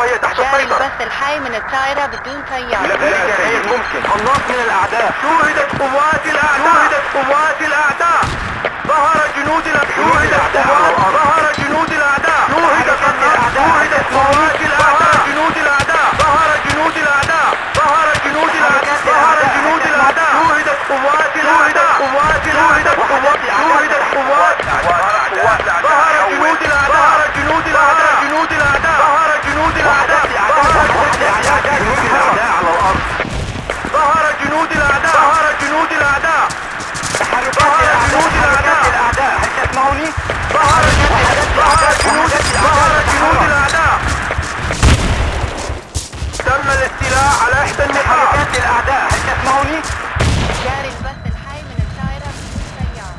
وهي تحت جاري السيطرة. البث الحي من الطائرة بدون طيار. لا غير ممكن. قناص من الأعداء. شوهدت قوات الأعداء. شوهدت قوات الأعداء. ظهر جنود الأعداء. ظهر جنود الأعداء. شوهدت شوهدت قوات الأعداء. جنود الأعداء. ظهر جنود الأعداء. ظهر جنود الأعداء. ظهر جنود الأعداء. شوهدت قوات الأعداء. قوات الأعداء. شوهدت قوات ظهر جنود الأعداء. ظهر جنود الأعداء. جنود الأعداء. ظهر جنود الأعداء. جنود الأعداء على الأرض. ظهر جنود الأعداء. ظهر جنود الأعداء. ظهر جنود الأعداء. هل تسمعوني؟ ظهر جنود الأعداء. تم الاستيلاء على إحدى المحركات الأعداء. هل تسمعوني؟ جاري البث الحي من الطائرة بدون طيار.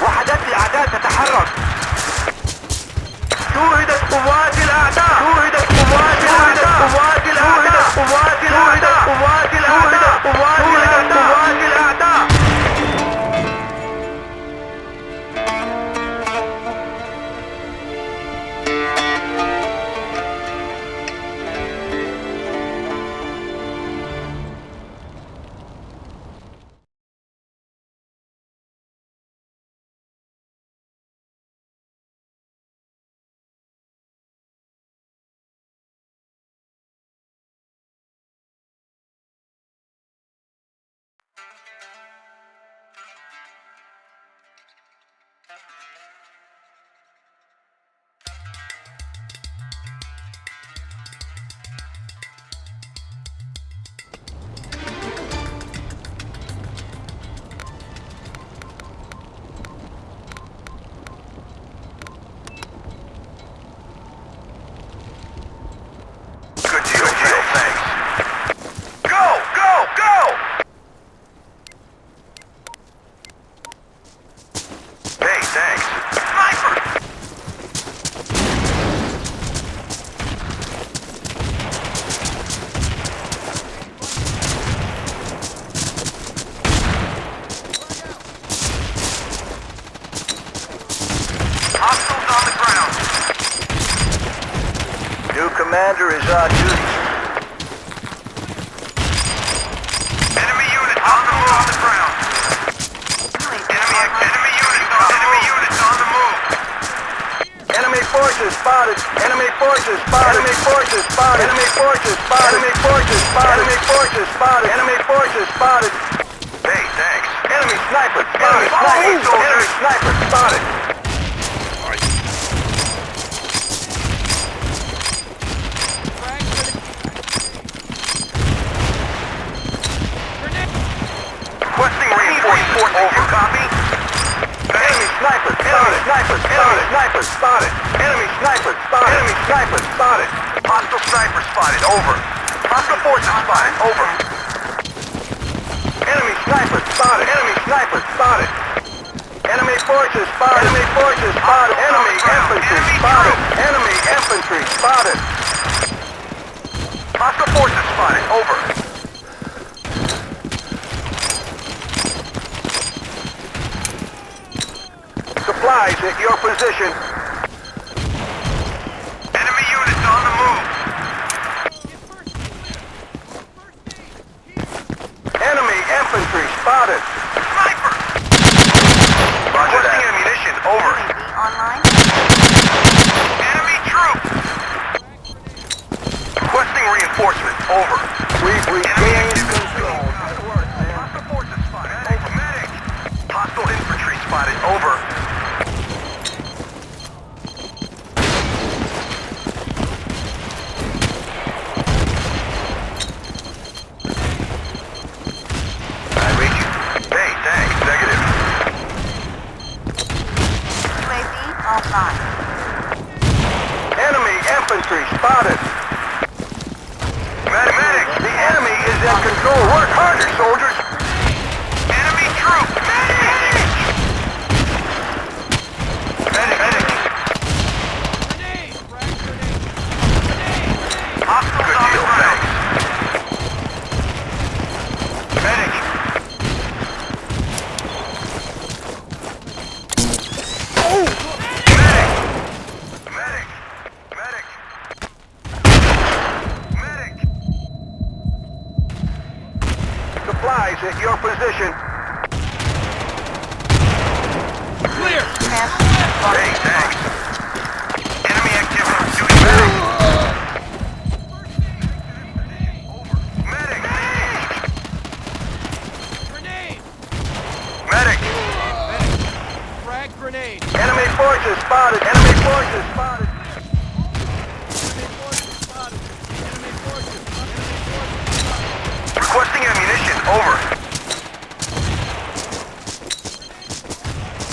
وحدات الأعداء تتحرك. شوهدت قوات الأعداء. شوهدت قوات الأعداء. قوات الأعداء. قوات الأعداء. قوات الأعداء. قوات الأعداء. Commander is on duty. Enemy units on the move. On the ground. Enemy units on the move. Enemy forces spotted. Enemy forces spotted. Enemy forces spotted. Enemy forces spotted. Enemy forces spotted. Enemy forces spotted. Enemy forces spotted. Hey, thanks. Enemy sniper spotted. Enemy sniper spotted. Requesting reinforcements. Over. Copy. Enemy sniper spotted. Sniper spotted. Sniper spotted. Enemy sniper spotted. Enemy sniper spotted. Hostile sniper spotted. Over. Hostile forces spotted. Over. Enemy sniper spotted. Enemy sniper spotted. Enemy forces spotted. Enemy forces spotted. Enemy infantry spotted. Enemy infantry spotted. Hostile forces spotted. Over. Supplies at your position. Enemy units on the move. Enemy infantry spotted. Sniper! Requesting ammunition. Over. Online. Enemy troops! Requesting reinforcements. Over. We've regained control. Good work, man. Hostile forces spotted. Medic! Hostile infantry spotted. Over. Enemy infantry spotted. Medic, the enemy is in control. Work harder, soldiers. Enemy troops. Medic! Medic. Hostile on the ground. Medic. Supplies at your position. Clear! Hey, thanks. Enemy activity. Doing better. Medic! Grenade! Medic! Frag grenade! Enemy forces spotted! Enemy forces spotted! Enemy forces spotted! Enemy forces! Enemy forces spotted! Requesting ammunition. Over.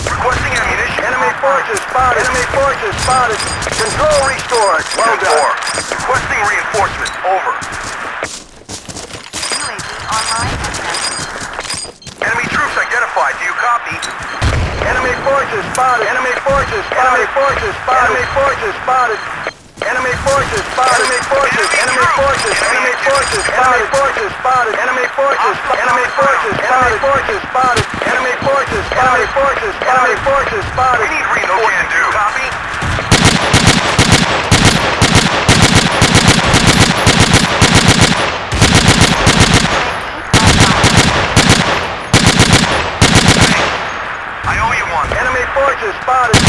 Requesting ammunition. Enemy forces spotted. Enemy forces spotted. Control restored. Well done. Requesting reinforcements. Over. UAV online. Enemy troops identified. Do you copy? Enemy forces spotted. Enemy forces spotted. Enemy forces spotted. Enemy forces spotted. Enemy forces spotted. Enemy forces. Enemy forces. Enemy forces spotted. Enemy forces spotted. Enemy forces. Enemy forces. Enemy forces spotted. Enemy forces. Enemy forces. Enemy forces spotted. We need reinforcements. Do copy? I owe you one. Enemy forces spotted.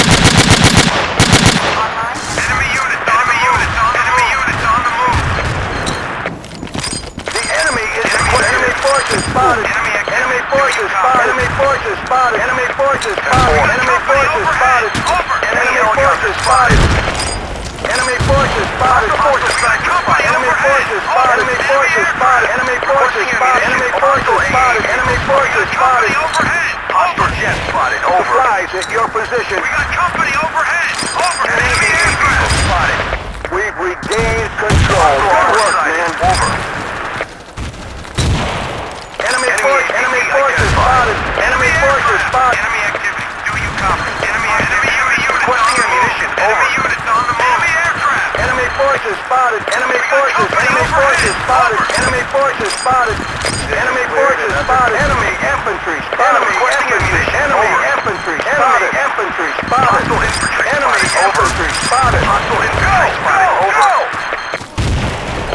Online. Enemy units on the move. Enemy units on the move. The enemy is enemy forces spotted. Enemy forces spotted. Enemy forces spotted. Enemy forces spotted. Enemy forces spotted. Enemy forces spotted. Enemy forces spotted. Enemy forces spotted. Enemy forces spotted. Enemy forces spotted. Enemy forces spotted. Enemy forces spotted. Hostile jet spotted. Over. Supplies at your position. We got company overhead. Over. Enemy aircraft spotted. We've regained control. Good work, man. Over. Enemy forces. Enemy forces spotted. Enemy forces spotted. Enemy activity. Do you copy? Enemy unit. Requesting ammunition. Over. Enemy units on the move. Enemy aircraft. Enemy forces spotted. Enemy forces. Enemy forces spotted. Enemy forces spotted. Enemy forces spotted. Enemy infantry spotted. Enemy infantry. Enemy infantry spotted. Infantry spotted. Enemy infantry spotted. Hostile infantry spotted. Over.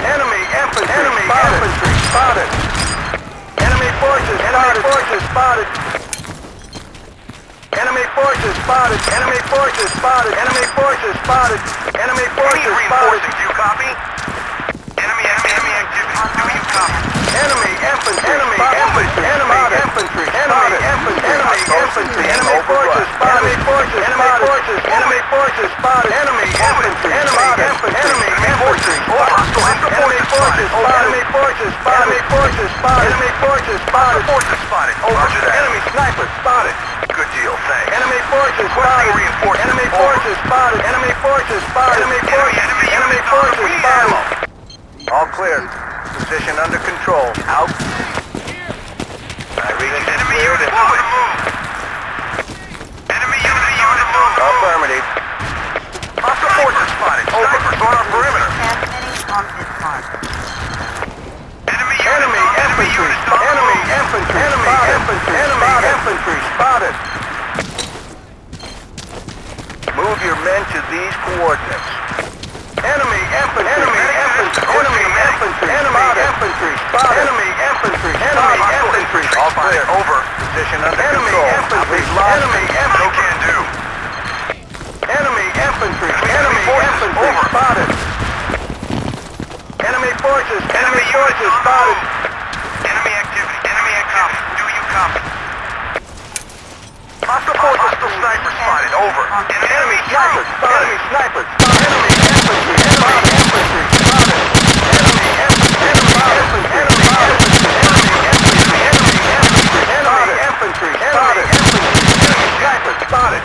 Enemy infantry. Enemy infantry spotted. Enemy forces spotted. Forces spotted. Enemy forces spotted. Enemy forces spotted. Enemy forces spotted. Enemy forces spotted. Do you copy? Enemy activity. Do you copy? Enemy infantry. Enemy infantry. Enemy infantry. Enemy infantry. Enemy infantry. Enemy forces spotted. Enemy forces. Enemy forces. Enemy forces spotted. Enemy infantry. Enemy infantry. Enemy infantry. Enemy forces spotted. Enemy forces spotted. Enemy forces spotted. Enemy forces spotted. Forces spotted. Over. Enemy sniper spotted. Good deal. Thanks. Enemy forces spotted. Reinforcements. Enemy forces spotted. Enemy forces spotted. Enemy forces. Enemy forces spotted. All clear. Position under control. Out. I read it. Enemy unit on the move. Enemy unit on the move. Affirmative. Hostile forces spotted. Snipers on our perimeter. Transmitting on this mark. Enemy infantry. Enemy infantry. Enemy infantry. Enemy infantry spotted. Move your men to these coordinates. Enemy infantry. Enemy infantry. Enemy infantry. Enemy infantry spotted. Enemy infantry. Enemy infantry. All clear. Over. Position under control. Infantry. Enemy infantry. No can do. Enemy infantry. Enemy infantry spotted. Enemy forces. Enemy forces spotted. Enemy activity. Enemy activity. Do you copy? Hostile forces. Hostile sniper spotted. Over. Enemy snipers spotted. Enemy snipers. Enemy infantry. Enemy infantry spotted. Enemy infantry. Enemy infantry. Enemy infantry. Enemy infantry. Enemy infantry. Enemy infantry. Enemy snipers spotted.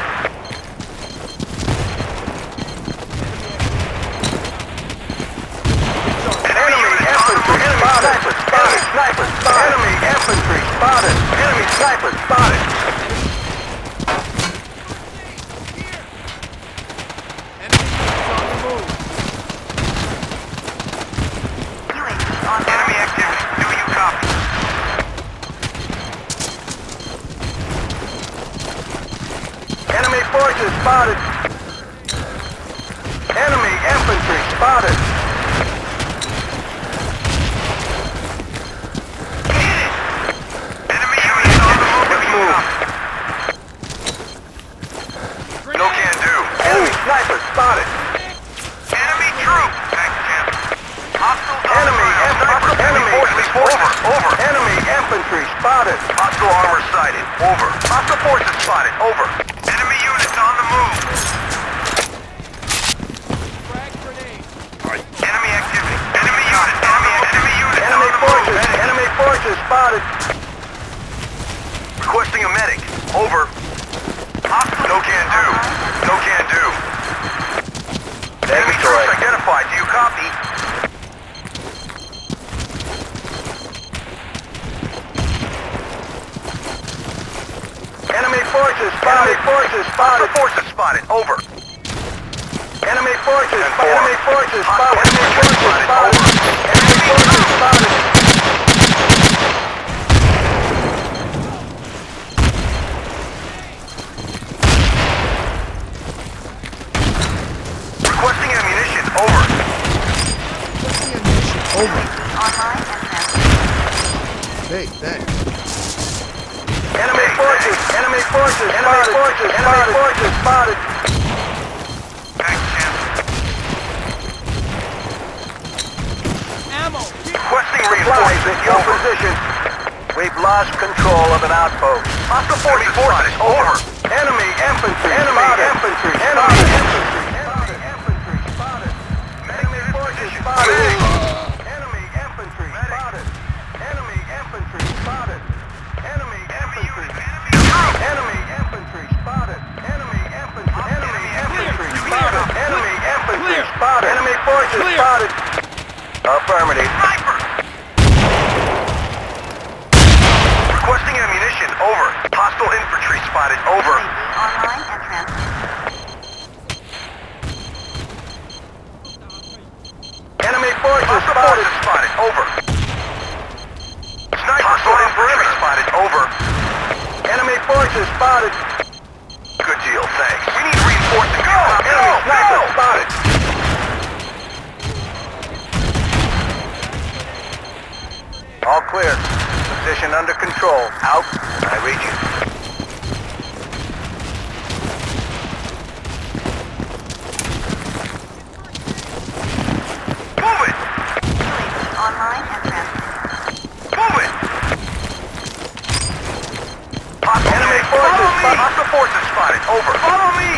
Enemy infantry spotted. Enemy snipers spotted. Enemy infantry spotted. Enemy snipers spotted. Enemy units on the move. Over. Hostile forces spotted. Over. Enemy units on the move. Frag grenade. Enemy activity. Enemy units. Enemy units. Enemy forces. Enemy forces spotted. Requesting a medic. Over. Hostile. No can do. No can do. Enemy troops identified. Do you copy? Enemy forces spotted. Enemy forces spotted. Forces spotted. Over. Enemy forces. Enemy forces spotted. Enemy forces spotted. Enemy forces spotted. Requesting ammunition. Over. Over. Online and transmitting. Hey, thanks. Enemy forces. Enemy forces. Enemy forces. Enemy forces spotted. Ammo. Requesting reinforcements in your position. We've lost control of an outpost. Hostile forces spotted. Over. Enemy infantry. Enemy infantry. Enemy infantry. Enemy infantry spotted. Enemy forces spotted. Enemy infantry spotted. Enemy infantry spotted. Enemy infantry. Enemy infantry spotted. Enemy infantry. Enemy infantry spotted. Enemy infantry spotted. Enemy forces spotted. Affirmative. Sniper! Requesting ammunition. Over. Hostile infantry spotted. Over. Online and transmitting. Enemy forces spotted. Over. Sniper hostile infantry spotted. Over. Enemy forces spotted. Good deal, thanks. We need reinforcements. Go! Enemy sniper spotted. All clear. Position under control. Out. I read you. Move it! UAV online and transmitting. Move it! Enemy forces spotted. Hostile forces spotted. Over. Follow me!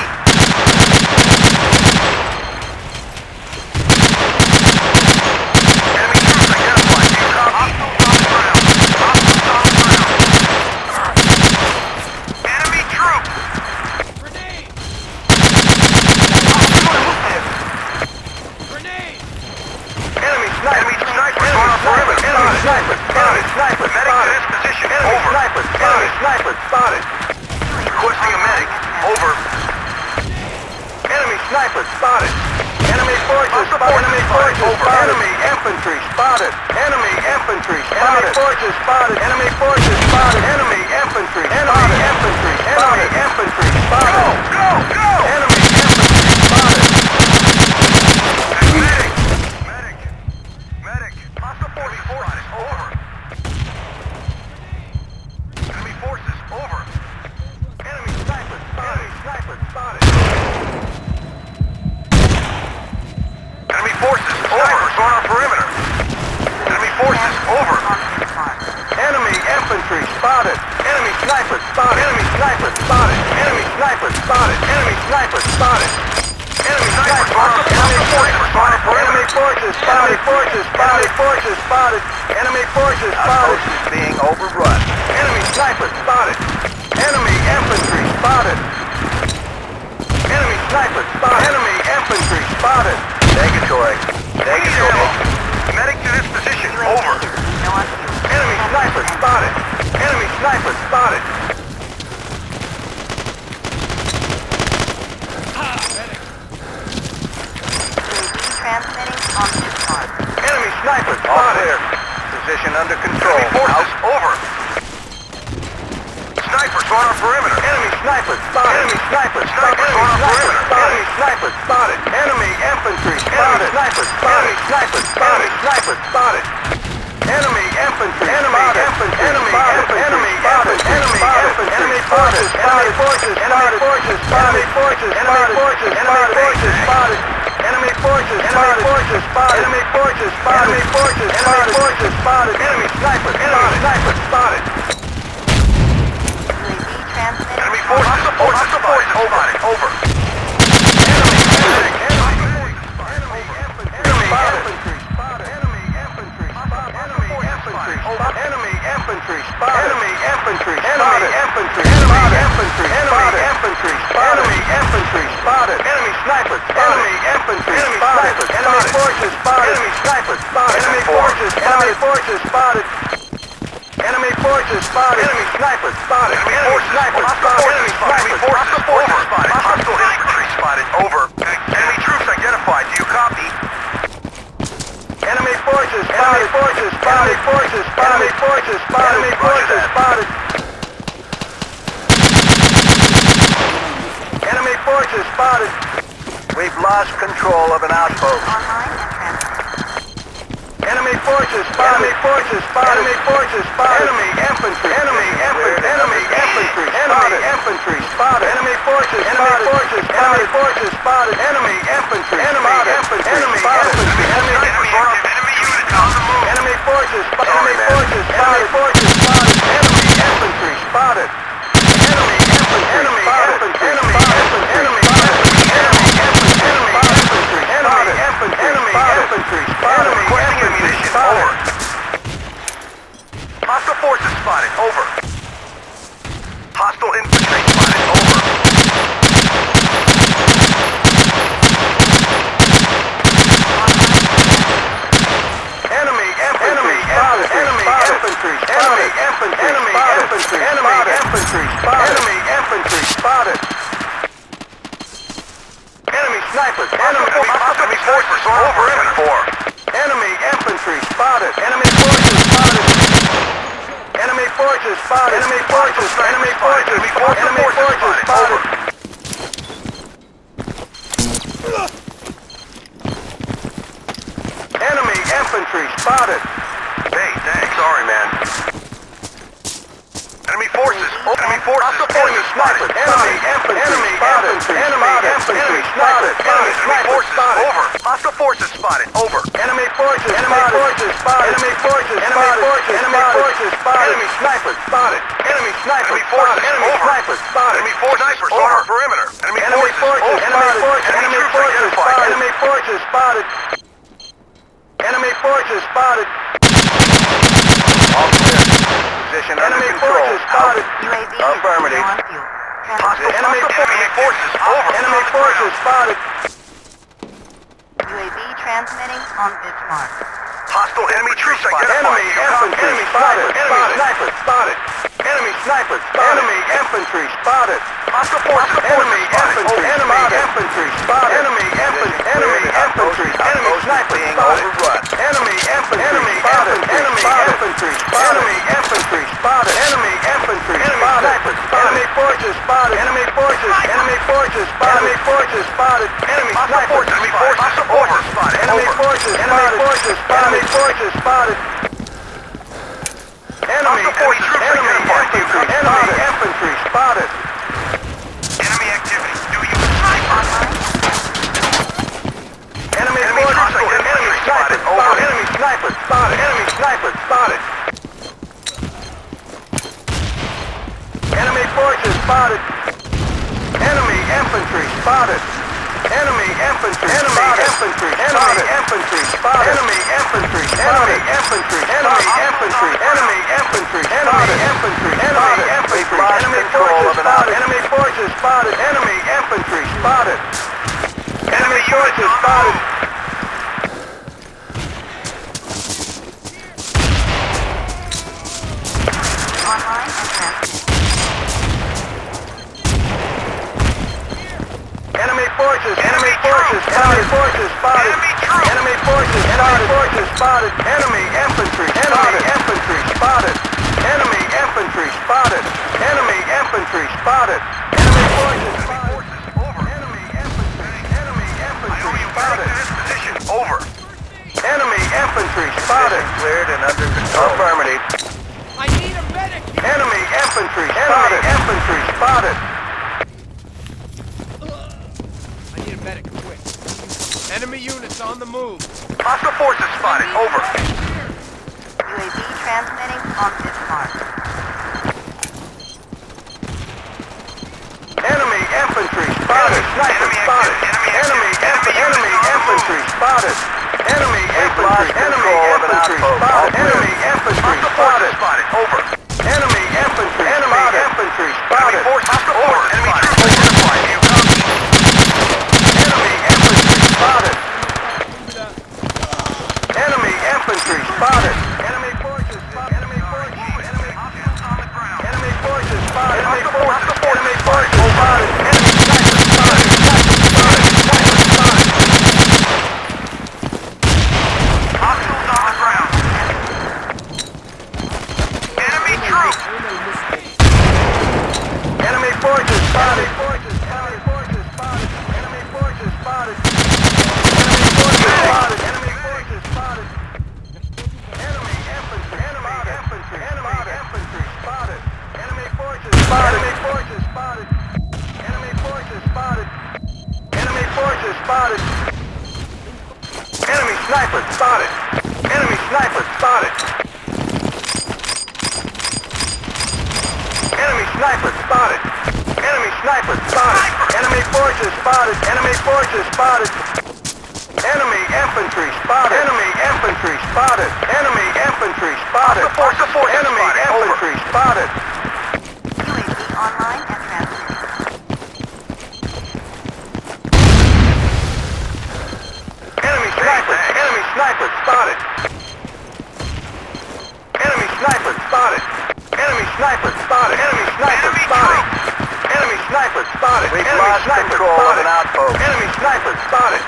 Enemy troops identified. Do you copy? Hostiles on the ground. Enemy troops! Grenade. Grenade. Enemy sniper! Enemy sniper! Enemy sniper! Medic to this position. Enemy sniper! Enemy sniper spotted! Requesting a medic. Over. Enemy sniper spotted! Enemy forces spotted! Enemy forces spotted! Enemy infantry spotted! Enemy infantry spotted! Enemy forces spotted! Enemy forces spotted! Enemy infantry! Enemy infantry! Enemy infantry spotted! Go! Go! Go! Enemy infantry spotted! Medic! Medic! Medic! Hostile forces spotted! Over! Enemy forces over! Enemy sniper spotted! Enemy sniper spotted! Enemy forces over! On our perimeter! Enemy forces over! Enemy infantry spotted! Enemy sniper spotted! Enemy sniper spotted! Enemy sniper spotted! Enemy sniper spotted! Enemy sniper spotted! Enemy forces spotted! Enemy forces spotted! Forces spotted! Forces spotted! Enemy forces spotted! Being overrun! Enemy sniper spotted! Enemy infantry spotted! Enemy sniper spotted! Enemy infantry spotted! Negatory! Negatory! Medic to this position! Over! No on fuel. Enemy sniper spotted! Enemy sniper spotted! UAV transmitting on this farm. Enemy sniper spotted! Position under control. Enemy forces over! Snipers on our perimeter! Enemy sniper spotted! Enemy sniper! Snipers on our perimeter! Enemy sniper spotted! Enemy infantry spotted! Sniper spotted! Enemy sniper spotted! Enemy sniper spotted! Enemy infantry! Enemy infantry! Enemy infantry! Enemy infantry! Enemy infantry! Enemy forces! Enemy forces! Enemy forces! Enemy forces! Enemy forces! Enemy forces spotted! Enemy forces! Enemy forces spotted! Enemy forces spotted! Enemy forces! Enemy forces spotted! Enemy sniper! Enemy sniper spotted! UAV over. Enemy forces spotted. Enemy snipers spotted. Enemy forces spotted. Enemy forces spotted. Hostile infantry spotted. Over. Enemy troops identified. Do you copy? Enemy forces spotted. Enemy forces spotted. Enemy forces spotted. Enemy forces spotted. Enemy forces spotted. Enemy forces spotted. We've lost control of an outpost. Enemy forces spotted. Enemy forces spotted. Enemy forces spotted. Enemy infantry. Enemy infantry. Enemy infantry. Enemy infantry spotted. Enemy forces. Enemy forces. Enemy forces spotted. Enemy infantry. Enemy infantry. Enemy infantry. Enemy units on the move. Enemy forces. Enemy forces. Enemy forces spotted. Enemy infantry spotted. Enemy infantry. Enemy infantry. Enemy infantry. Enemy infantry. Enemy infantry. Enemy infantry. Enemy infantry spotted. Requesting ammunition. Over. Hostile forces spotted. Over. Hostile infantry spotted. Over. Enemy infantry spotted. Enemy infantry spotted. Enemy infantry. Enemy infantry. Enemy infantry spotted. Enemy infantry spotted. Enemy snipers. Enemy forces over. Enemy infantry spotted. Enemy forces spotted. Enemy forces spotted. Enemy forces. Enemy forces. Enemy forces spotted. Enemy infantry spotted. Hey, thanks. Sorry, man. Enemy forces. Enemy forces. Enemy spotted. Enemy infantry. Enemy infantry. Enemy infantry spotted. Enemy forces spotted. Over. Hostile forces spotted. Over. Enemy forces. Enemy forces spotted. Enemy forces. Enemy forces. Enemy forces spotted. Enemy snipers spotted. Enemy snipers. Enemy forces. Enemy snipers spotted. Enemy forces over perimeter. Enemy forces. Enemy forces. Enemy forces spotted. Enemy forces spotted. Enemy forces spotted. All clear. Position under control. Enemy forces spotted. Affirmative. Enemy forces over. Enemy forces spotted. UAV transmitting on this mark. Hostile enemy troops identified. Enemy infantry spotted. Enemy snipers spotted. Enemy snipers spotted. Enemy infantry spotted. Hostile forces. Enemy infantry. Enemy infantry spotted. Enemy infantry. Enemy infantry. Enemy snipers spotted. Enemy infantry. Enemy spotted. Enemy infantry spotted. Enemy infantry spotted. Enemy infantry spotted. Enemy forces spotted. Enemy forces. Enemy forces spotted. Enemy forces spotted. Enemy snipers. Enemy forces over spotted. Enemy forces. Enemy forces spotted. Enemy forces spotted. Enemy forces. Enemy infantry. Enemy infantry spotted. Enemy activity. Do you sniper? Enemy forces. Enemy snipers spotted. Enemy snipers spotted. Enemy snipers spotted. Enemy forces spotted. Enemy infantry spotted. Enemy infantry. Enemy infantry. Enemy infantry spotted. Enemy infantry. Enemy infantry. Enemy infantry. Enemy infantry. Enemy infantry. Enemy infantry. Enemy forces spotted. Enemy forces spotted. Enemy infantry spotted. Enemy forces spotted. Online and transmitting. Enemy forces. Enemy forces. Enemy forces spotted. Enemy forces. Enemy forces spotted. Enemy infantry. Enemy infantry spotted. Enemy infantry spotted. Enemy infantry spotted. Enemy forces spotted. Over. Enemy infantry. Enemy infantry spotted. Position over. Enemy infantry spotted. Cleared and under control. Affirmative. I need a medic! Enemy infantry spotted. Infantry spotted. I need a medic, quick. Enemy units on the move. Hostile forces spotted. Over. UAV transmitting on this mark. Enemy infantry spotted. sniper spotted. Enemy infantry spotted. Enemy infantry spotted. Enemy infantry spotted. Over. Enemy infantry spotted. Over. Enemy infantry spotted. Enemy infantry spotted. Enemy forces spotted. Enemy forces. Enemy forces spotted. Enemy forces spotted. Enemy sniper spotted. Sniper spotted. Hostiles on the ground. Enemy troops. Enemy forces spotted. Enemy forces spotted. Enemy forces spotted. Enemy forces spotted. Enemy forces spotted. Enemy infantry. Enemy infantry. Enemy infantry spotted. Enemy forces spotted. Enemy forces spotted. Enemy forces spotted. Enemy forces spotted. Enemy sniper spotted. Enemy sniper spotted. Enemy sniper spotted. Enemy sniper spotted. Enemy forces spotted. Enemy forces spotted. Enemy infantry spotted. Enemy infantry spotted. Enemy infantry spotted. Enemy infantry spotted. UAV online and transmitting. Enemy sniper spotted. Enemy sniper spotted. Enemy sniper spotted. Enemy sniper spotted. Enemy sniper spotted. We've lost control of an outpost. Enemy sniper spotted.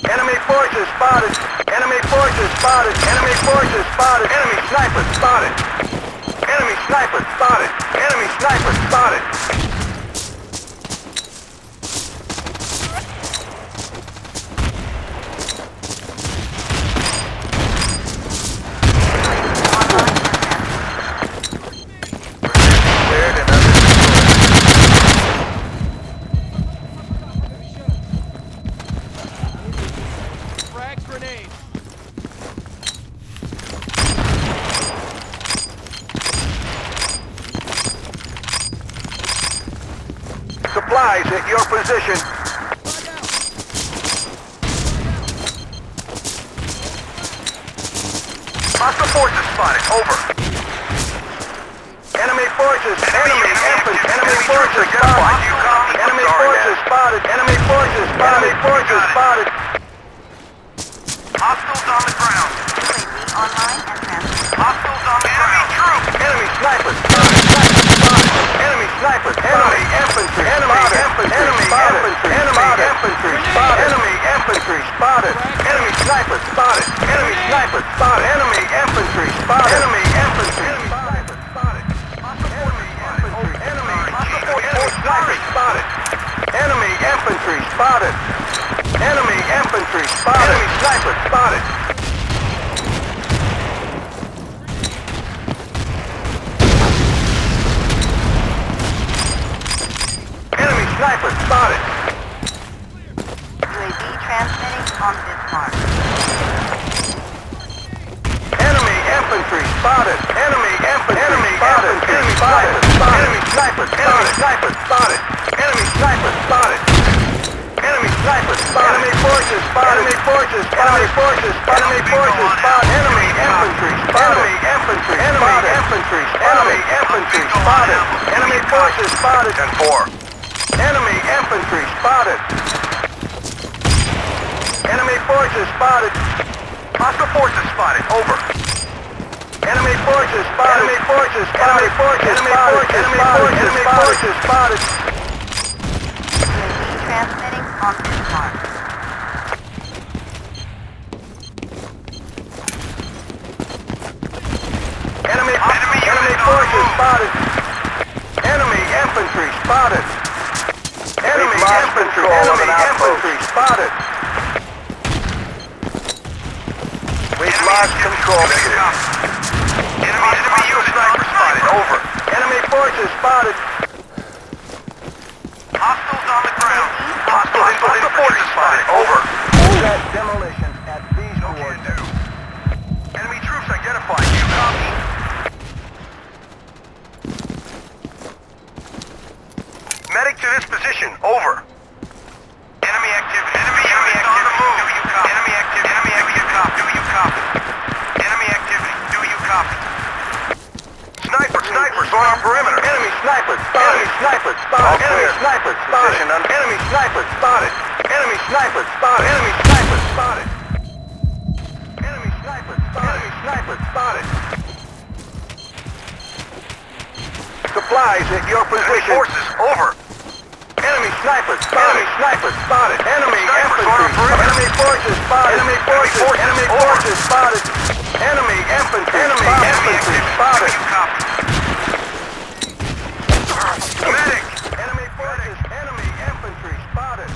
Enemy forces spotted. Enemy forces spotted. Enemy forces spotted. Enemy sniper spotted. Enemy sniper spotted. Enemy sniper spotted. Cleared and under Frag grenade. supplies at your position. Hostile forces spotted. Over. Enemy forces. Enemy infantry. Enemy forces spotted. Enemy forces spotted. Enemy forces spotted. Enemy forces spotted. Hostiles on the ground. UAV online and transmitting. Hostiles on the ground. Enemy troops. Enemy snipers. Enemy snipers spotted. Enemy snipers. Enemy infantry. Enemy infantry. Enemy infantry. Enemy infantry spotted. Enemy infantry spotted. Enemy snipers spotted. Enemy snipers spotted. Enemy infantry spotted. Enemy infantry spotted. Enemy infantry. Enemy snipers spotted. Enemy infantry spotted. Enemy infantry spotted. Enemy sniper spotted. Enemy sniper spotted. UAV transmitting on this mark. Enemy infantry spotted. Enemy infantry. Enemy spotted. Enemy sniper spotted. Enemy sniper spotted. Sniper spotted. Enemy sniper spotted. Enemy sniper spotted. Enemy forces spotted. Enemy forces spotted. Enemy forces spotted. Enemy forces spotted. Enemy infantry spotted. Enemy infantry. Enemy infantry. Enemy infantry spotted. Enemy forces spotted. 10-4. Enemy infantry spotted. Enemy forces spotted. Hostile forces spotted. Over. Enemy forces spotted. Enemy forces spotted. Enemy forces spotted. Enemy forces spotted. UAV transmitting on this mark. Enemy forces spotted. Enemy infantry spotted. Enemy infantry. Enemy infantry spotted. We've lost control. Enemy unit sniper spotted. Over. Enemy forces spotted. Hostiles on the ground. Hostile forces spotted. Over. Set demolition at these coordinates. Enemy troops identified. You copy? Medic to this position. position. Over. Enemy activity. Enemy units on the move. Do you copy? Enemy activity. Enemy activity. Do you copy? Enemy activity. Do you copy? Snipers on our perimeter. Enemy snipers spotted. Enemy snipers spotted. Enemy snipers spotted. Enemy snipers spotted. Enemy snipers spotted. Enemy snipers spotted. Enemy snipers spotted. Enemy snipers spotted. Supplies at your position. Enemy forces over. Enemy snipers spotted. Enemy snipers spotted. Enemy infantry. Enemy forces spotted. Enemy forces. Enemy forces spotted. Enemy infantry. Enemy infantry spotted. Medic. Enemy forces. Enemy infantry spotted.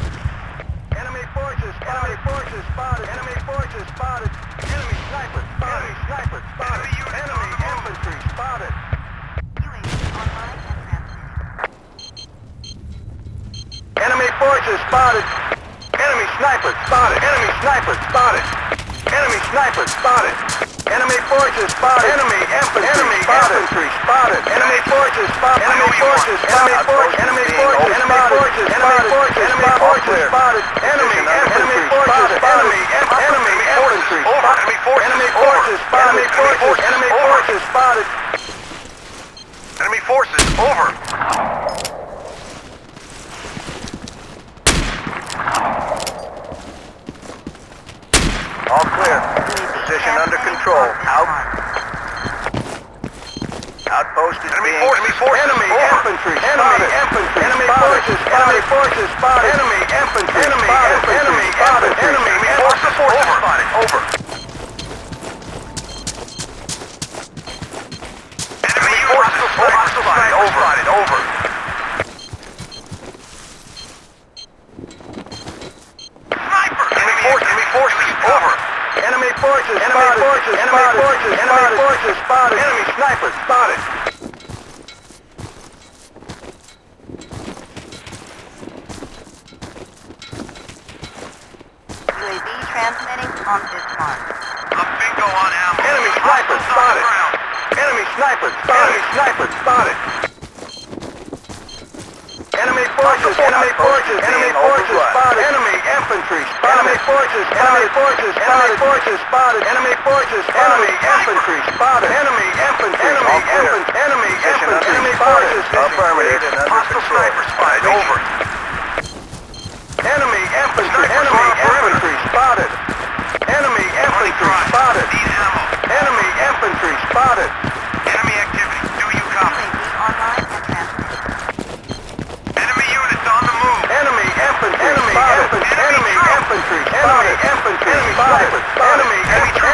Enemy forces. Enemy forces spotted. Enemy forces spotted. Enemy snipers spotted. Enemy snipers spotted. Enemy infantry spotted. Enemy forces spotted. Enemy snipers spotted. Enemy snipers spotted. Enemy snipers spotted. Enemy forces spotted. Enemy infantry. Enemy infantry spotted. Enemy forces spotted. Enemy forces. Enemy forces. Enemy forces. Enemy forces. Enemy forces. Enemy forces spotted. Enemy infantry spotted. Enemy infantry spotted. Enemy forces spotted. Enemy forces. Enemy forces spotted. Enemy forces over. All clear. Position under control. Out. Outpost is being... Enemy forces. Enemy infantry. Enemy infantry. Enemy forces. Enemy forces spotted. Enemy infantry. Enemy infantry. Enemy infantry. Enemy forces spotted. Over. Enemy forces spotted. Over. Enemy forces over. Enemy forces spotted. Enemy forces. Enemy forces spotted. Enemy snipers spotted. UAV transmitting on this mark. A bingo on ammo. Enemy snipers spotted. Enemy snipers spotted. Enemy snipers spotted. Enemy forces. Enemy forces. Enemy forces spotted. Enemy infantry spotted. Enemy forces. Enemy forces. Enemy forces spotted. Enemy forces. Enemy infantry spotted. Enemy infantry. Enemy infantry. Enemy infantry. Enemy forces. Affirmative. Hostile sniper spotted. Over. Enemy infantry. Enemy infantry spotted. Enemy infantry spotted. Enemy infantry spotted. Enemy activity. Do you copy? Online and transmitting. Enemy units on the move. Enemy infantry. Enemy infantry. Enemy infantry. Enemy infantry spotted. Enemy infantry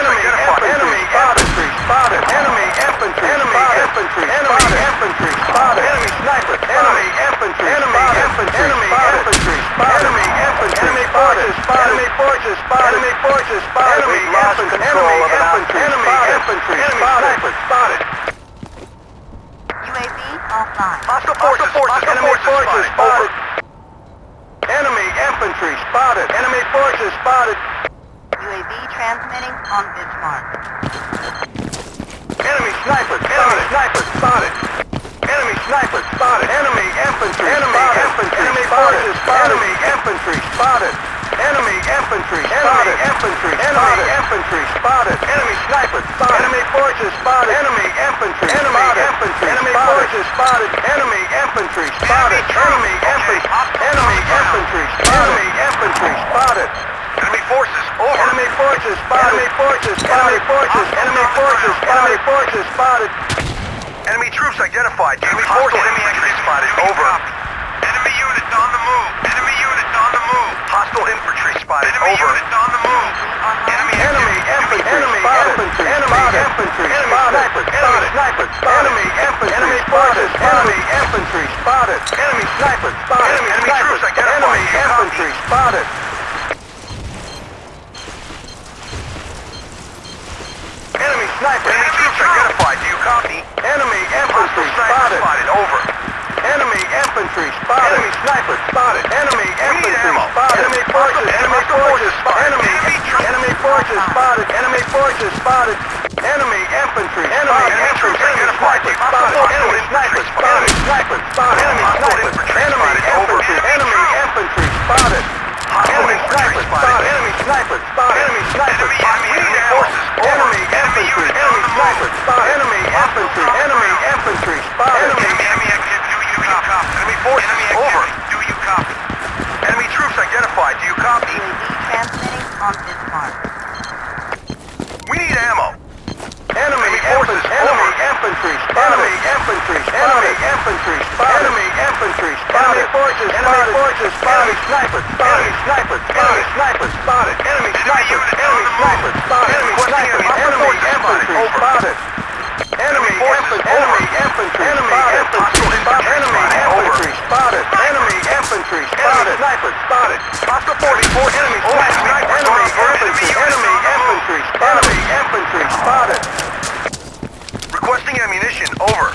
spotted. Enemy infantry. Enemy infantry. Enemy infantry spotted. Enemy sniper. Enemy infantry. Enemy infantry. Enemy infantry spotted. Enemy infantry. Enemy forces spotted. Enemy forces spotted. Enemy forces spotted. Enemy lost control of an infantry. Enemy infantry. Enemy sniper spotted. UAV offline. Hostile forces. Enemy forces spotted. Enemy infantry spotted. Enemy forces spotted. UAV transmitting on this mark. Enemy snipers. Enemy snipers spotted. Enemy snipers spotted. Enemy infantry. Enemy infantry. Enemy forces spotted. Enemy infantry spotted. Enemy infantry spotted. Infantry. Enemy infantry spotted. Enemy snipers spotted. Enemy forces spotted. Enemy infantry. Enemy infantry. Enemy forces spotted. Enemy infantry spotted. Enemy infantry. Enemy infantry. Enemy infantry spotted. Enemy forces over. Enemy forces spotted. Enemy forces. Enemy forces. Enemy forces. Enemy forces spotted. Enemy troops identified. Enemy forces. Enemy infantry spotted. Over. Enemy units on the move. Enemy units on the move. Hostile infantry spotted. Enemy units on the move. Enemy infantry. Enemy infantry. Enemy infantry. Enemy snipers. Enemy snipers. Enemy infantry. Enemy forces. Enemy infantry spotted. Enemy snipers spotted. Enemy troops identified. Enemy infantry spotted. Enemy sniper. Enemy troops identified. Do you copy? Enemy infantry spotted. Over. Enemy infantry spotted. Enemy sniper spotted. Enemy infantry spotted. Enemy forces. Enemy forces spotted. Enemy forces spotted. Enemy forces spotted. Enemy infantry. Enemy troops identified. Spotted. Enemy sniper spotted. Sniper spotted. Enemy sniper. Enemy infantry. Enemy infantry spotted. Enemy sniper spotted. Enemy sniper spotted. Enemy sniper spotted. Enemy infantry. Enemy sniper spotted. Enemy infantry. Enemy infantry spotted. Enemy activity. Do you copy? Enemy forces over. Do you copy? Enemy troops identified. Do you copy? UAV transmitting on this mark. We need ammo. Enemy forces. Enemy infantry spotted. Enemy infantry spotted. Enemy infantry spotted. Enemy infantry spotted. Enemy forces. Enemy forces spotted. Sniper spotted. Sniper spotted. Sniper spotted. Enemy sniper. Enemy sniper spotted. Enemy sniper. Enemy infantry spotted. Enemy infantry. Enemy infantry spotted. Enemy infantry spotted. Enemy infantry spotted. Sniper spotted. Hostile 44. Enemy sniper. Enemy infantry. Enemy infantry spotted. Enemy infantry spotted. Requesting ammunition. Over.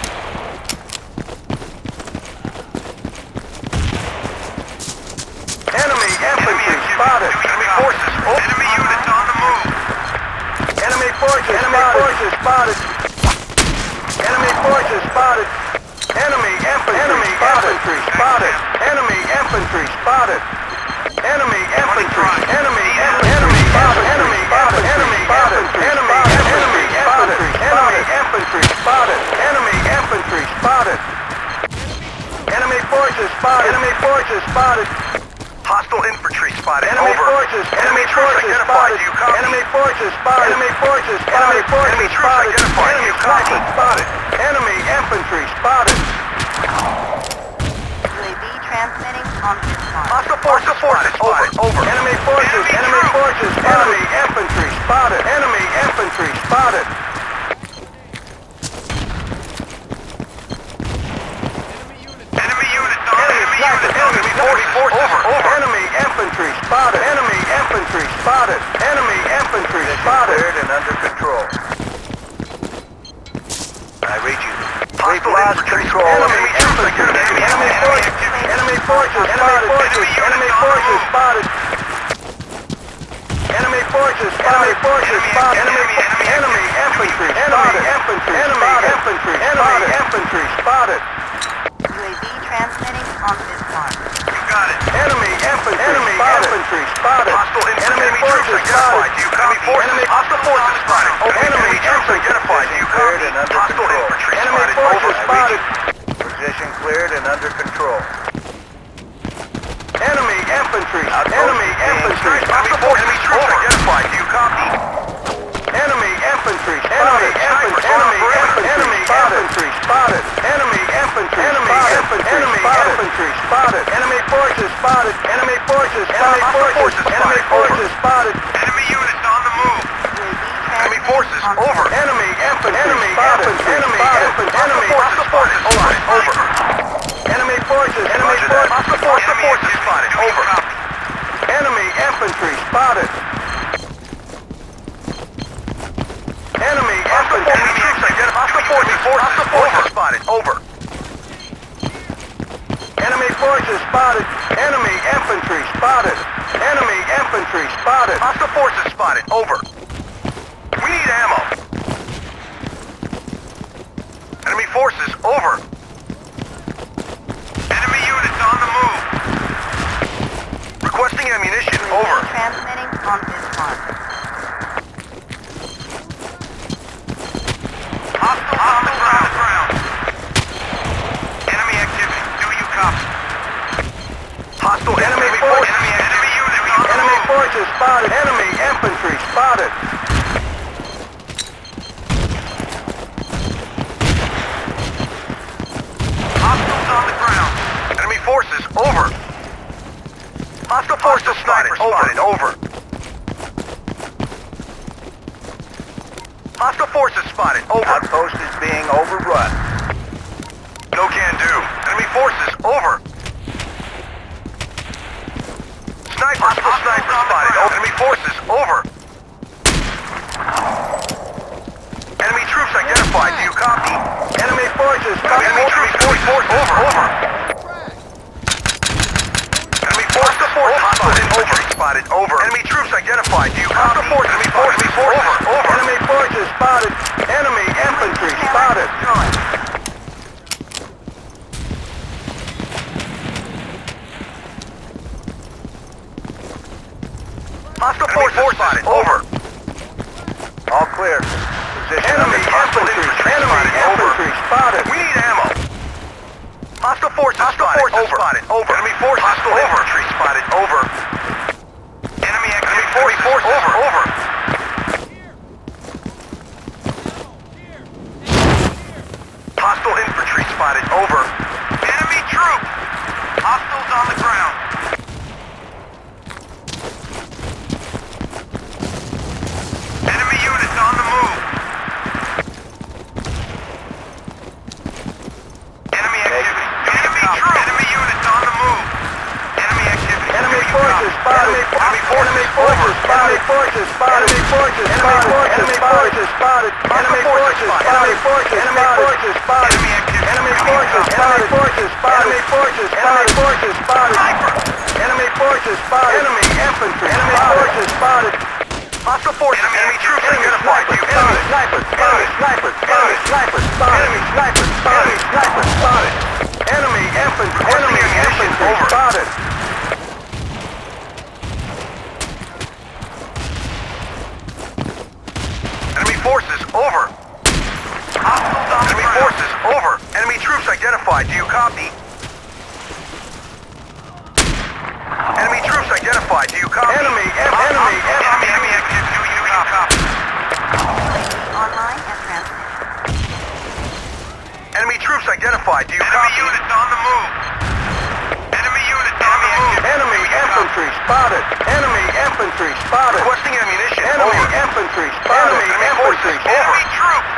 Enemy infantry spotted. Enemy forces. Enemy units on the move. Enemy forces spotted. Enemy forces spotted. Enemy infantry spotted. Enemy infantry spotted. Enemy infantry. Enemy spotted. Enemy spotted. Enemy infantry. Enemy infantry. Enemy infantry spotted. Enemy infantry spotted. Enemy forces spotted. Enemy forces spotted. Hostile infantry spotted. Enemy Over. forces. Enemy troops identified. Do you copy? Enemy forces spotted. Enemy forces spotted. Enemy troops identified. Do Enemy you copy? sniper spotted. Enemy infantry spotted. UAV transmitting on this mark. Hostile forces spotted. Over. Enemy forces. Enemy forces. Enemy infantry spotted. Enemy infantry spotted. Enemy units on Enemy sniper. Enemy forces. Over. Enemy infantry spotted. Enemy infantry spotted. Enemy infantry spotted. Cleared and under control. I read you. We've lost control. Enemy infantry. Enemy forces. Enemy forces spotted. Enemy forces spotted. Enemy forces spotted. Enemy infantry. Enemy infantry. Enemy infantry. Enemy infantry spotted. UAV transmitting on this mark. You got it. Enemy infantry. Enemy infantry spotted. Hostile Enemy troops forces identified. spotted. Do you copy? Hostile forces spotted. Enemy troops identified. Do you copy? Hostile infantry Enemy spotted. forces Over. spotted. Position cleared and under control. Enemy infantry. Enemy infantry. Enemy troops identified. Do you copy? Enemy infantry. Enemy infantry. Enemy infantry spotted. Enemy infantry. Enemy infantry spotted. Enemy forces spotted. Enemy forces. Enemy forces. Enemy forces spotted. Enemy units on the move. UAV Enemy forces. Over. Enemy infantry spotted. Enemy infantry. Enemy Hostile forces spotted. Over. Enemy forces. Enemy Hostile forces spotted. Over. Enemy infantry spotted. Enemy infantry. Enemy troops identified. Hostile forces spotted. Over. Enemy forces spotted. Enemy infantry spotted. Enemy infantry spotted. Hostile forces spotted. Over. We need ammo. Enemy forces. Over. Enemy units on the move. Requesting ammunition. Over. transmitting on this mark. Hostile on the ground. Enemy activity. Do you copy? Hostile enemy forces. Enemy units on the Enemy move. forces spotted. Enemy infantry spotted. Hostiles on the ground. Enemy forces. Over. Hostile forces spotted. Over. Hostile forces spotted. Over. Outpost is being overrun. No can do. Enemy forces. Over. Hostile sniper spotted. Enemy forces. Over. Enemy troops identified. Do you copy? Enemy forces spotted. Enemy troops. Over. Enemy forces. Hostile infantry spotted. Over. Enemy troops identified. Do you copy? Enemy forces. Over. Enemy forces spotted. Enemy infantry spotted. infantry. Enemy infantry spotted. We need ammo. Hostile forces spotted. Over. Enemy forces hostile infantry spotted. Over. Enemy forces over. Hostile infantry spotted. Over. Enemy troops. Hostiles on the ground. Enemy units on the move. Enemy activity. Enemy troops. Enemy units on the move. Enemy activity. Enemy forces spotted. Enemy forces over. Enemy forces spotted. Enemy forces spotted. Enemy forces spotted. Enemy forces spotted. Enemy forces spotted. Enemy forces spotted. Enemy forces spotted. Enemy forces spotted. Enemy forces spotted. Enemy forces spotted. Enemy infantry. Enemy forces spotted. Hostile forces. Enemy troops identified. Enemy snipers. Enemy snipers. Enemy snipers spotted. Enemy snipers spotted. Enemy snipers spotted. Enemy infantry. Enemy infantry spotted. Enemy forces over. Hostiles on enemy forces over. Enemy troops identified. Do you copy? Enemy troops identified. Do you copy? Enemy active. Do you copy? Online and transmitted. Enemy troops identified. Do you copy? Enemy units on the move. Enemy units on the move. Enemy infantry spotted. Enemy infantry spotted. Requesting ammunition. Enemy infantry spotted. Enemy forces over. Enemy troops.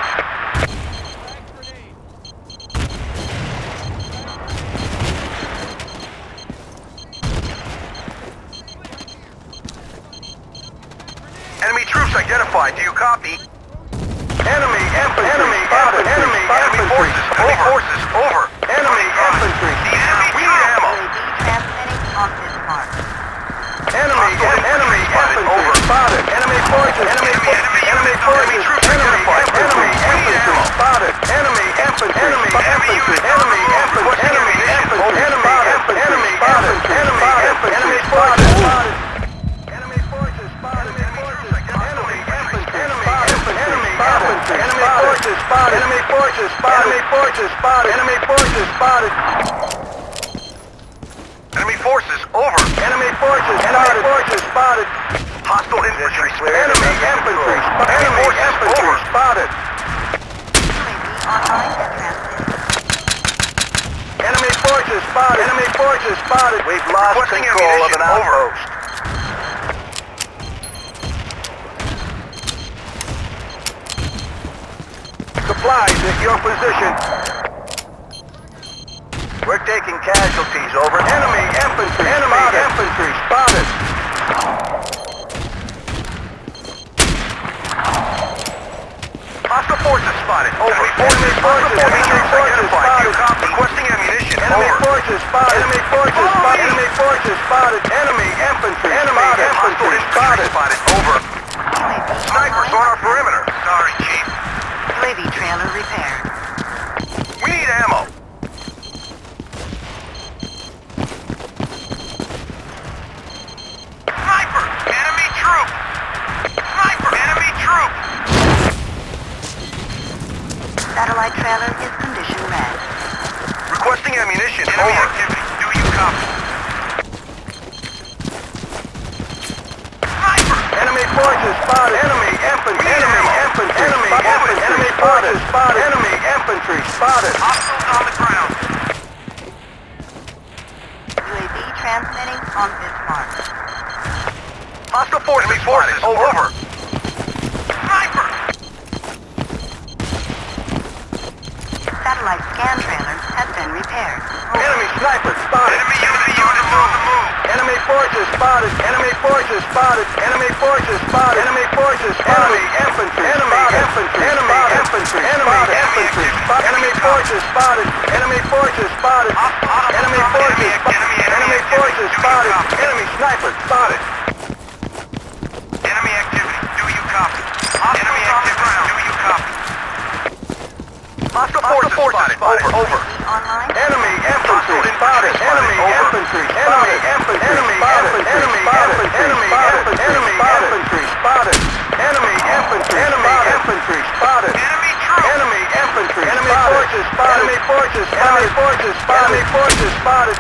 Enemy troops identified. Do you copy? Enemy infantry spotted. Enemy forces over. Enemy infantry. We need ammo. UAV transmitting on this mark. Enemy infantry spotted. Enemy forces. Enemy forces. Enemy infantry spotted. Enemy infantry. Enemy infantry. Enemy infantry. Enemy infantry. Enemy spotted. Enemy infantry. Enemy forces spotted. Enemy forces spotted. Enemy forces spotted. Enemy forces spotted. Enemy forces spotted. Enemy forces spotted. Enemy forces over. Enemy forces spotted. Enemy forces spotted. Hostile infantry Enemy infantry. Enemy infantry spotted. UAV online and transmitted. Enemy forces spotted. Enemy forces spotted. We've lost Requesting control of an ammunition. outpost. Supplies at your position. We're taking casualties over. Enemy infantry. Enemy infantry spotted. Hostile forces spotted. Over. Enemy forces. Enemy forces spotted. Requesting ammunition. Enemy Over. forces spotted. Enemy forces spotted. Enemy forces spotted. Enemy infantry. Enemy infantry spotted. Over. UAV Snipers on our perimeter. Sorry, Chief. UAV trailer repaired. We need ammo. Sniper! Enemy troop! Sniper! Enemy troop! Satellite trailer is condition red. Requesting ammunition. Enemy activity. Do you copy? Sniper! Enemy forces spotted. Enemy infantry. Enemy infantry. Enemy forces spotted. Enemy infantry spotted. Hostiles on the ground. UAV transmitting on this mark. Hostile forces. Enemy forces. Over. Sniper! Satellite scan trailer has been repaired. Enemy sniper spotted. Enemy units on the move. Enemy forces spotted. Enemy forces spotted. Enemy forces spotted. Enemy forces spotted. Enemy infantry. Enemy infantry. Enemy infantry. Enemy infantry. Enemy forces spotted. Enemy forces spotted. Enemy forces spotted. Enemy forces spotted. Enemy sniper spotted. Enemy activity. Do you copy? Enemy activity. Do you copy? Hostile forces spotted. Over. Online. Enemy infantry spotted. Enemy infantry spotted. Enemy infantry spotted. Enemy infantry spotted. Enemy infantry spotted. Enemy infantry spotted. Enemy troops. forces spotted. Enemy forces spotted. Enemy forces spotted.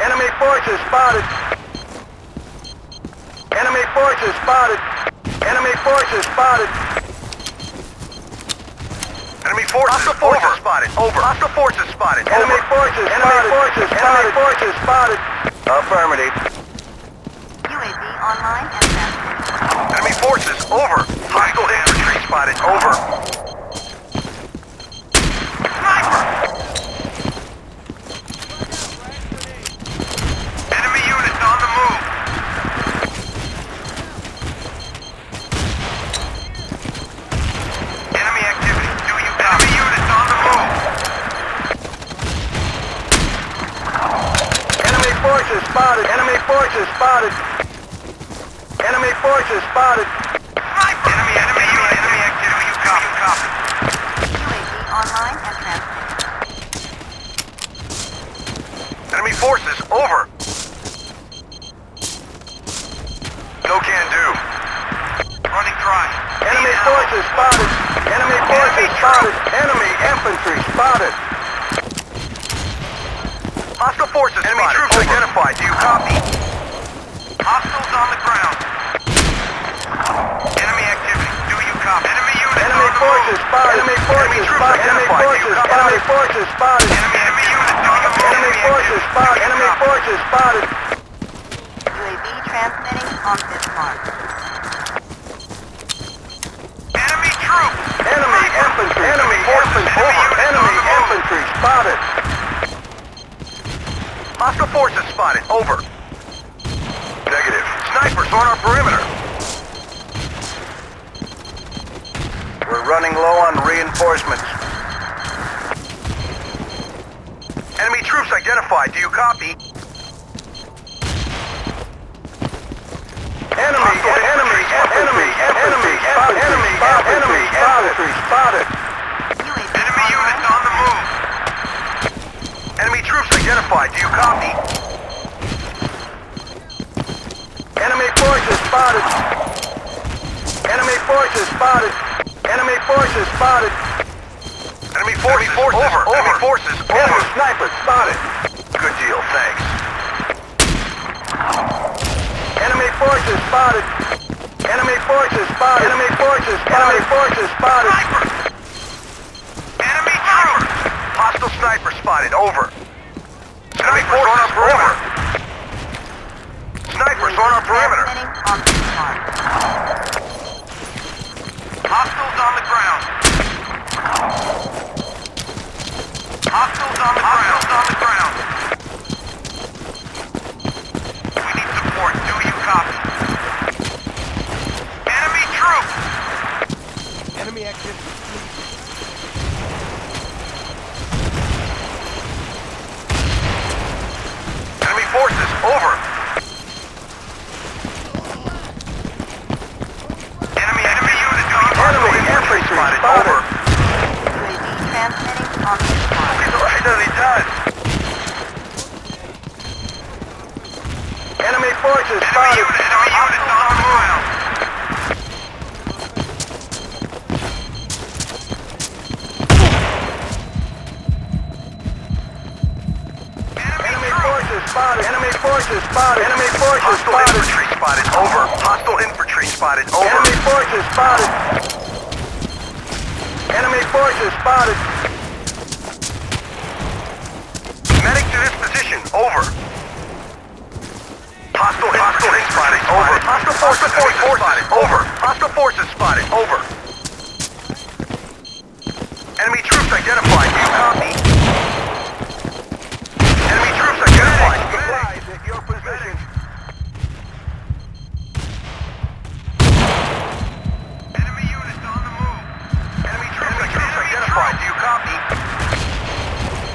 Enemy forces spotted. Enemy forces spotted. Enemy forces spotted. Enemy forces. Hostile forces spotted. Over. Hostile forces spotted. Enemy forces spotted. Enemy forces spotted. Affirmative. UAV online and transmitting. Enemy forces. Over. Hostile infantry spotted. Over. Sniper! Enemy units on the move. Enemy activity. Do you copy? Enemy units on the move. Enemy forces spotted. Enemy forces spotted. Enemy forces spotted. Sniper! Enemy activity. You copy? UAV online and transmitting. Enemy forces. Over. No can do. Running dry. Enemy forces spotted. Enemy forces spotted. Enemy infantry spotted. Hostile forces spotted. Enemy troops identified. Do you copy? Hostiles on the ground. Enemy activity. Do you copy? Enemy units Enemy on the forces move. spotted. Enemy forces spotted. Enemy forces. Enemy forces spotted. Enemy units on the move. Enemy forces spotted. Enemy forces spotted. UAV transmitting on this mark. Enemy troops. Enemy infantry. Enemy infantry. Enemy infantry spotted. Hostile forces spotted. Over. Negative. Snipers on our perimeter. We're running low on reinforcements. Enemy troops identified. Do you copy? Enemy infantry spotted. UAV Enemy units online. on the move. Enemy troops identified. Do you copy? Enemy forces spotted. Enemy forces spotted. Enemy forces spotted. Enemy forces. Over. Enemy forces. Enemy Over. sniper spotted. Good deal. Thanks. Enemy forces spotted. Enemy forces spotted. Enemy forces spotted. Enemy forces spotted. Sniper! Enemy troops! Hostile sniper spotted. Over. Snipers on our perimeter. Snipers on our perimeter. Transmitting on this mark. Hostiles on the ground. Hostiles on the ground. On the ground. We need support. Do you copy? Enemy troops! Enemy activity. Enemy forces. Over. Enemy units on the Enemy infantry spotted. spotted. Over. UAV transmitting on this mark. He's right that he does. Enemy forces Enemy spotted. units on the ground. Enemy forces spotted. Enemy forces spotted. Enemy forces Hostile spotted. infantry spotted. Over. Hostile infantry spotted. Over. Enemy forces spotted. Enemy forces spotted. Medic to this position. Over. Hostile infantry spotted. Over. Hostile forces spotted. Over. Hostile forces spotted. Over. Enemy troops identified. Do you copy? Enemy troops identified. Supplies at your position. Enemy units on the move. Enemy troops identified. Do you copy?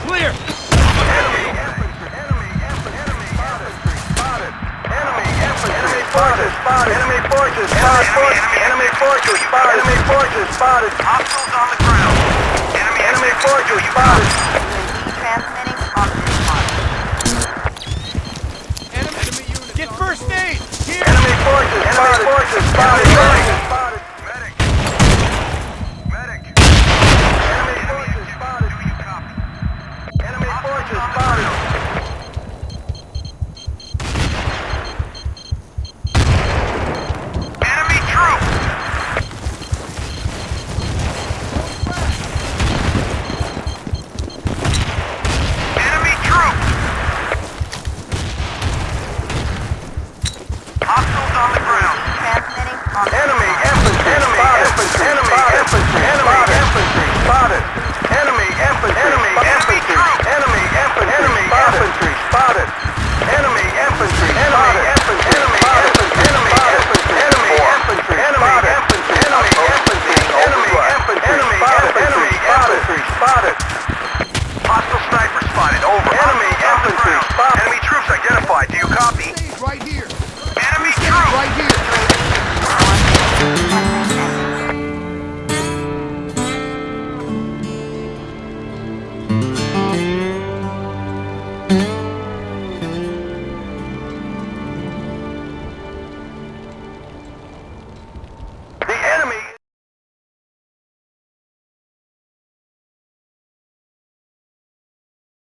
Clear! Enemy infantry. Enemy infantry spotted. Enemy infantry spotted. Enemy forces spotted. Enemy forces spotted. Enemy forces spotted. Hostiles on the ground. Enemy Enemy forces spotted.